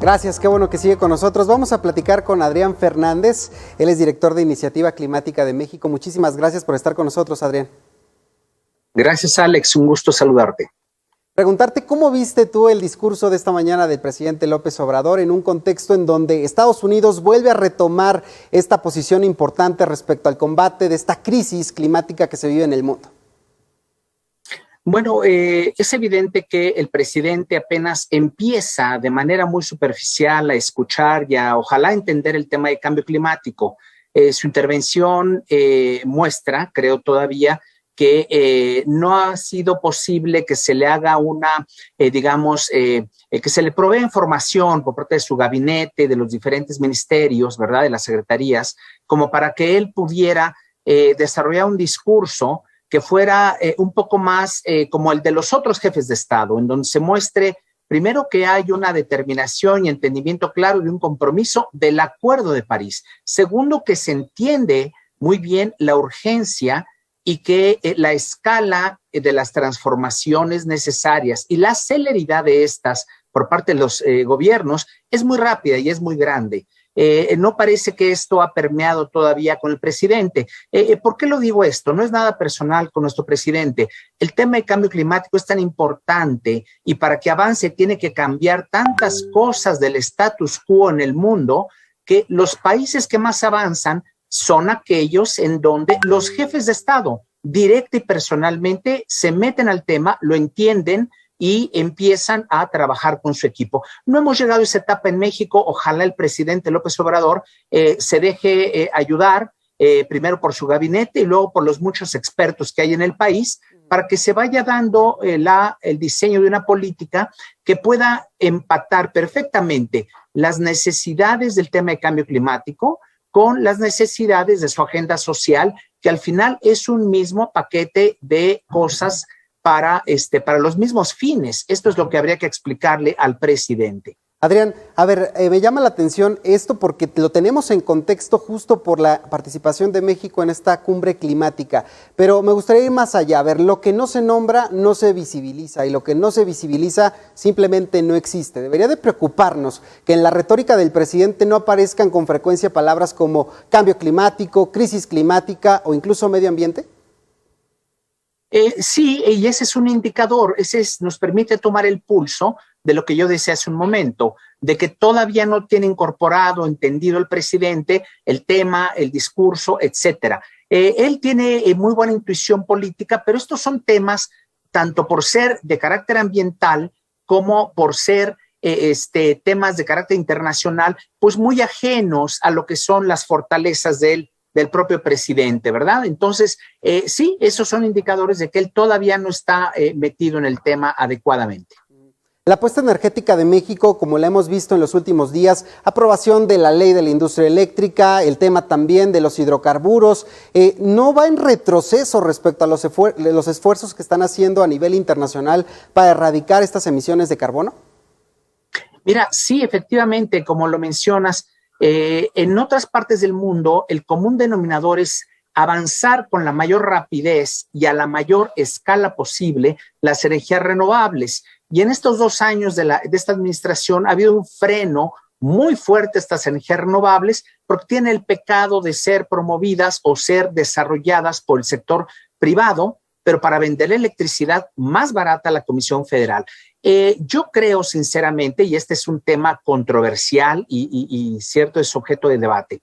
Gracias, qué bueno que sigue con nosotros. Vamos a platicar con Adrián Fernández, él es director de Iniciativa Climática de México. Muchísimas gracias por estar con nosotros, Adrián. Gracias, Alex, un gusto saludarte. Preguntarte, ¿cómo viste tú el discurso de esta mañana del presidente López Obrador en un contexto en donde Estados Unidos vuelve a retomar esta posición importante respecto al combate de esta crisis climática que se vive en el mundo? Bueno, es evidente que el presidente apenas empieza de manera muy superficial a escuchar y a ojalá entender el tema de cambio climático. Su intervención muestra, creo todavía, que no ha sido posible que se le haga una, que se le provea información por parte de su gabinete, de los diferentes ministerios, ¿verdad?, de las secretarías, como para que él pudiera desarrollar un discurso que fuera un poco más como el de los otros jefes de Estado, en donde se muestre primero que hay una determinación y entendimiento claro de un compromiso del Acuerdo de París. Segundo, que se entiende muy bien la urgencia y que la escala de las transformaciones necesarias y la celeridad de estas por parte de los gobiernos es muy rápida y es muy grande. No parece que esto ha permeado todavía con el presidente. ¿Por qué lo digo esto? No es nada personal con nuestro presidente. El tema de cambio climático es tan importante y para que avance tiene que cambiar tantas cosas del status quo en el mundo que los países que más avanzan son aquellos en donde los jefes de Estado directa y personalmente se meten al tema, lo entienden y empiezan a trabajar con su equipo. No hemos llegado a esa etapa en México. Ojalá el presidente López Obrador se deje ayudar primero por su gabinete y luego por los muchos expertos que hay en el país para que se vaya dando el diseño de una política que pueda empatar perfectamente las necesidades del tema de cambio climático con las necesidades de su agenda social, que al final es un mismo paquete de cosas para los mismos fines. Esto es lo que habría que explicarle al presidente. Adrián, a ver, me llama la atención esto porque lo tenemos en contexto justo por la participación de México en esta cumbre climática, pero me gustaría ir más allá. A ver, lo que no se nombra no se visibiliza y lo que no se visibiliza simplemente no existe. Debería de preocuparnos que en la retórica del presidente no aparezcan con frecuencia palabras como cambio climático, crisis climática o incluso medio ambiente. Sí, y ese es un indicador, nos permite tomar el pulso de lo que yo decía hace un momento, de que todavía no tiene incorporado, entendido el presidente, el tema, el discurso, etcétera. Él tiene muy buena intuición política, pero estos son temas, tanto por ser de carácter ambiental como por ser temas de carácter internacional, pues muy ajenos a lo que son las fortalezas del propio presidente, ¿verdad? Entonces, sí, esos son indicadores de que él todavía no está metido en el tema adecuadamente. La apuesta energética de México, como la hemos visto en los últimos días, aprobación de la ley de la industria eléctrica, el tema también de los hidrocarburos, ¿no va en retroceso respecto a los esfuerzos que están haciendo a nivel internacional para erradicar estas emisiones de carbono? Mira, sí, efectivamente, como lo mencionas, en otras partes del mundo, el común denominador es avanzar con la mayor rapidez y a la mayor escala posible las energías renovables. Y en estos 2 años de esta administración ha habido un freno muy fuerte a estas energías renovables porque tienen el pecado de ser promovidas o ser desarrolladas por el sector privado, pero para vender electricidad más barata a la Comisión Federal. Yo creo sinceramente, y este es un tema controversial y cierto es objeto de debate,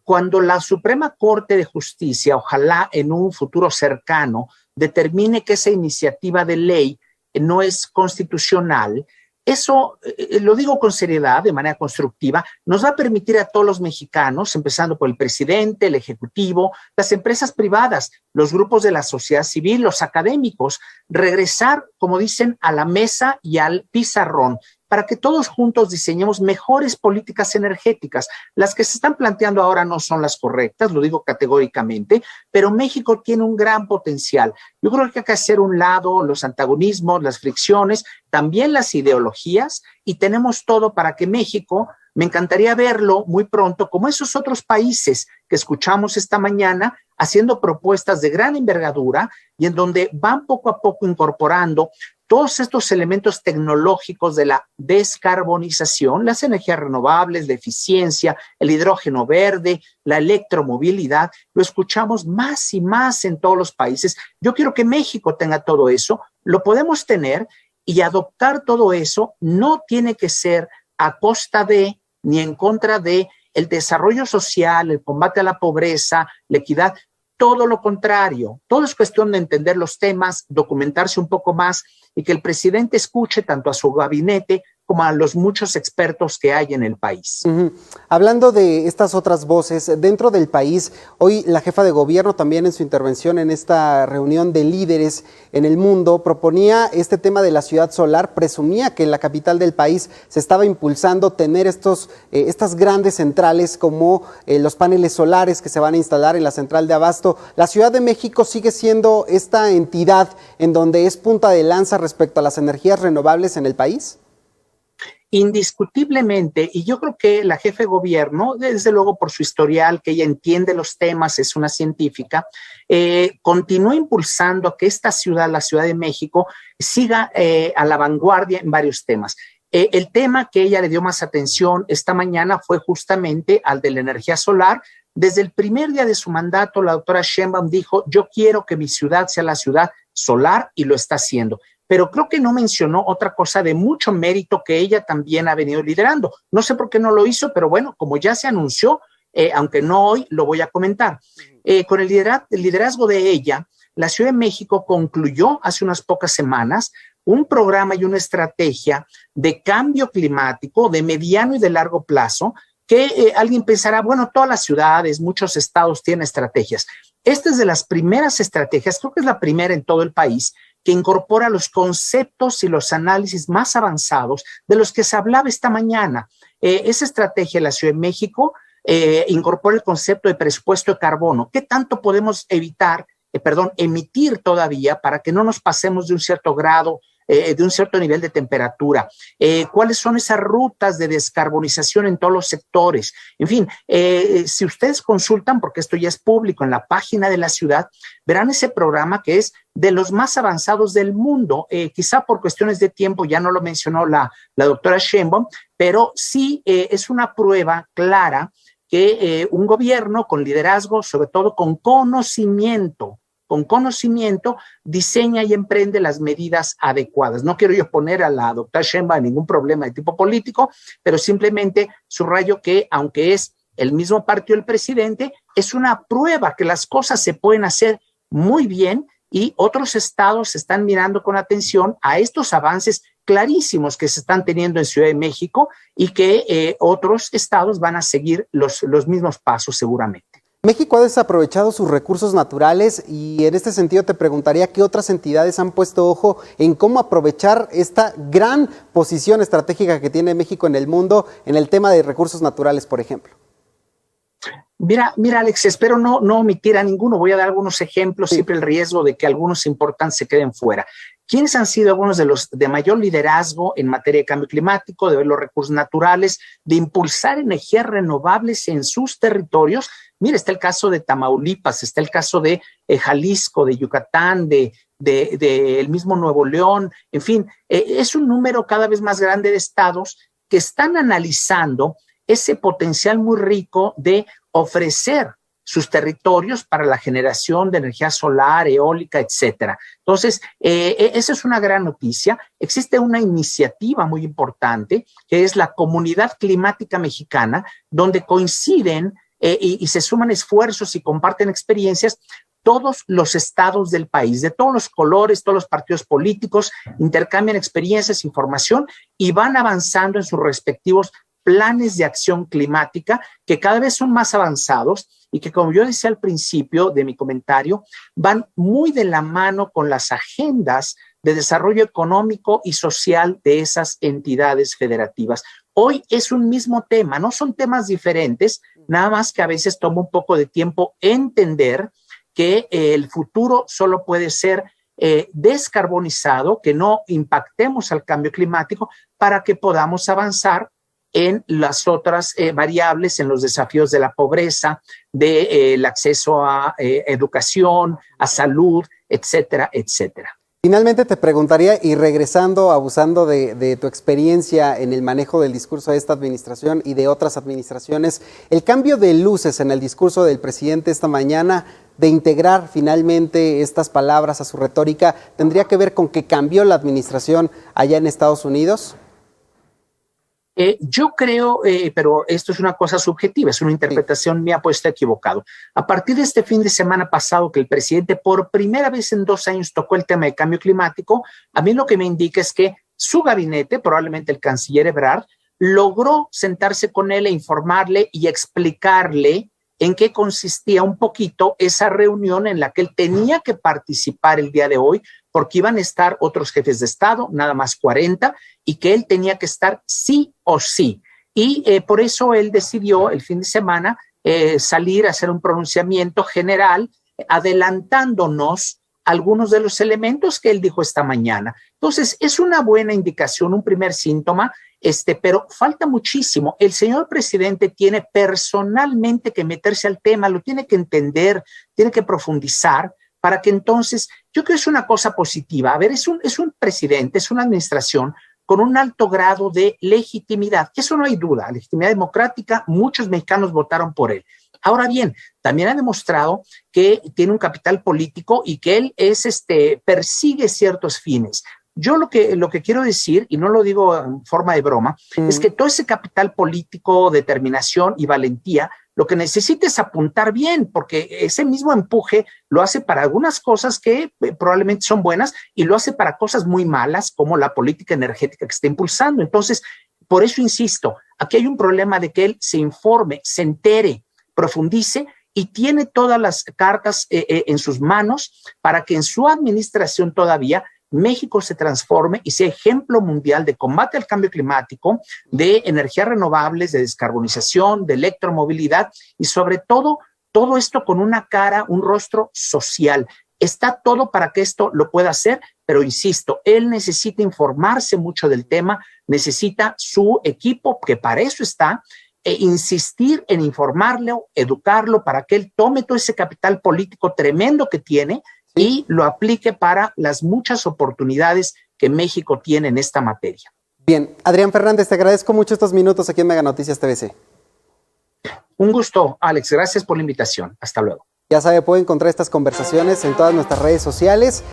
cuando la Suprema Corte de Justicia, ojalá en un futuro cercano, determine que esa iniciativa de ley no es constitucional, eso, lo digo con seriedad, de manera constructiva, nos va a permitir a todos los mexicanos, empezando por el presidente, el ejecutivo, las empresas privadas, los grupos de la sociedad civil, los académicos, regresar, como dicen, a la mesa y al pizarrón, para que todos juntos diseñemos mejores políticas energéticas. Las que se están planteando ahora no son las correctas, lo digo categóricamente, pero México tiene un gran potencial. Yo creo que hay que hacer un lado los antagonismos, las fricciones, también las ideologías, y tenemos todo para que México, me encantaría verlo muy pronto, como esos otros países que escuchamos esta mañana, haciendo propuestas de gran envergadura y en donde van poco a poco incorporando todos estos elementos tecnológicos de la descarbonización, las energías renovables, la eficiencia, el hidrógeno verde, la electromovilidad, lo escuchamos más y más en todos los países. Yo quiero que México tenga todo eso, lo podemos tener, y adoptar todo eso no tiene que ser a costa de ni en contra de el desarrollo social, el combate a la pobreza, la equidad. Todo lo contrario, todo es cuestión de entender los temas, documentarse un poco más y que el presidente escuche tanto a su gabinete como a los muchos expertos que hay en el país. Hablando de estas otras voces, dentro del país, hoy la jefa de gobierno también en su intervención en esta reunión de líderes en el mundo proponía este tema de la ciudad solar, presumía que en la capital del país se estaba impulsando tener estas grandes centrales como los paneles solares que se van a instalar en la central de abasto. ¿La Ciudad de México sigue siendo esta entidad en donde es punta de lanza respecto a las energías renovables en el país? Indiscutiblemente, y yo creo que la jefe de gobierno, desde luego por su historial, que ella entiende los temas, es una científica, continúa impulsando a que esta ciudad, la Ciudad de México, siga a la vanguardia en varios temas. El tema que ella le dio más atención esta mañana fue justamente al de la energía solar. Desde el primer día de su mandato, la doctora Sheinbaum dijo, yo quiero que mi ciudad sea la ciudad solar, y lo está haciendo. Pero creo que no mencionó otra cosa de mucho mérito que ella también ha venido liderando. No sé por qué no lo hizo, pero bueno, como ya se anunció, aunque no hoy, lo voy a comentar. Con el liderazgo de ella, la Ciudad de México concluyó hace unas pocas semanas un programa y una estrategia de cambio climático de mediano y de largo plazo que alguien pensará, bueno, todas las ciudades, muchos estados tienen estrategias. Esta es de las primeras estrategias, creo que es la primera en todo el país, que incorpora los conceptos y los análisis más avanzados de los que se hablaba esta mañana. Esa estrategia de la Ciudad de México incorpora el concepto de presupuesto de carbono. ¿Qué tanto podemos emitir todavía para que no nos pasemos de un cierto grado, de un cierto nivel de temperatura? ¿Cuáles son esas rutas de descarbonización en todos los sectores? En fin, si ustedes consultan, porque esto ya es público en la página de la ciudad, verán ese programa que es de los más avanzados del mundo. Quizá por cuestiones de tiempo ya no lo mencionó la doctora Sheinbaum, pero sí es una prueba clara que un gobierno con liderazgo, sobre todo con conocimiento, diseña y emprende las medidas adecuadas. No quiero yo poner a la doctora Sheinbaum ningún problema de tipo político, pero simplemente subrayo que, aunque es el mismo partido del presidente, es una prueba que las cosas se pueden hacer muy bien y otros estados están mirando con atención a estos avances clarísimos que se están teniendo en Ciudad de México y que otros estados van a seguir los mismos pasos seguramente. México ha desaprovechado sus recursos naturales y en este sentido te preguntaría qué otras entidades han puesto ojo en cómo aprovechar esta gran posición estratégica que tiene México en el mundo en el tema de recursos naturales, por ejemplo. Mira, Alex, espero no omitir a ninguno. Voy a dar algunos ejemplos, siempre el riesgo de que algunos importantes se queden fuera. ¿Quiénes han sido algunos de los de mayor liderazgo en materia de cambio climático, de ver los recursos naturales, de impulsar energías renovables en sus territorios? Mira, está el caso de Tamaulipas, está el caso de Jalisco, de Yucatán, de el mismo Nuevo León. En fin, es un número cada vez más grande de estados que están analizando ese potencial muy rico de ofrecer sus territorios para la generación de energía solar, eólica, etcétera. Entonces, esa es una gran noticia. Existe una iniciativa muy importante que es la Comunidad Climática Mexicana, donde coinciden y se suman esfuerzos y comparten experiencias todos los estados del país, de todos los colores, todos los partidos políticos, intercambian experiencias, información y van avanzando en sus respectivos planes de acción climática que cada vez son más avanzados y que, como yo decía al principio de mi comentario, van muy de la mano con las agendas de desarrollo económico y social de esas entidades federativas. Hoy es un mismo tema, no son temas diferentes, nada más que a veces toma un poco de tiempo entender que el futuro solo puede ser descarbonizado, que no impactemos al cambio climático para que podamos avanzar en las otras variables, en los desafíos de la pobreza, del acceso a educación, a salud, etcétera, etcétera. Finalmente te preguntaría, y regresando, abusando de tu experiencia en el manejo del discurso de esta administración y de otras administraciones, el cambio de luces en el discurso del presidente esta mañana, de integrar finalmente estas palabras a su retórica, ¿tendría que ver con que cambió la administración allá en Estados Unidos? Yo creo, pero esto es una cosa subjetiva, es una interpretación mía, puede estar equivocado. A partir de este fin de semana pasado, que el presidente por primera vez en 2 años tocó el tema de cambio climático, a mí lo que me indica es que su gabinete, probablemente el canciller Ebrard, logró sentarse con él e informarle y explicarle en qué consistía un poquito esa reunión en la que él tenía que participar el día de hoy, porque iban a estar otros jefes de Estado, nada más 40, y que él tenía que estar sí o sí. Y por eso él decidió el fin de semana salir a hacer un pronunciamiento general, adelantándonos algunos de los elementos que él dijo esta mañana. Entonces, es una buena indicación, un primer síntoma, pero falta muchísimo. El señor presidente tiene personalmente que meterse al tema, lo tiene que entender, tiene que profundizar, para que entonces, yo creo que es una cosa positiva. A ver, es un presidente, es una administración con un alto grado de legitimidad. Eso no hay duda, legitimidad democrática, muchos mexicanos votaron por él. Ahora bien, también ha demostrado que tiene un capital político y que él persigue ciertos fines. Yo lo que quiero decir, y no lo digo en forma de broma, es que todo ese capital político, determinación y valentía, lo que necesita es apuntar bien, porque ese mismo empuje lo hace para algunas cosas que probablemente son buenas y lo hace para cosas muy malas, como la política energética que está impulsando. Entonces, por eso insisto, aquí hay un problema de que él se informe, se entere, profundice y tiene todas las cartas en sus manos para que en su administración todavía México se transforme y sea ejemplo mundial de combate al cambio climático, de energías renovables, de descarbonización, de electromovilidad y sobre todo esto con una cara, un rostro social. Está todo para que esto lo pueda hacer, pero insisto, él necesita informarse mucho del tema, necesita su equipo, que para eso está, insistir en informarlo, educarlo, para que él tome todo ese capital político tremendo que tiene y lo aplique para las muchas oportunidades que México tiene en esta materia. Bien, Adrián Fernández, te agradezco mucho estos minutos aquí en Mega Noticias TVC. Un gusto, Alex. Gracias por la invitación. Hasta luego. Ya sabe, puede encontrar estas conversaciones en todas nuestras redes sociales.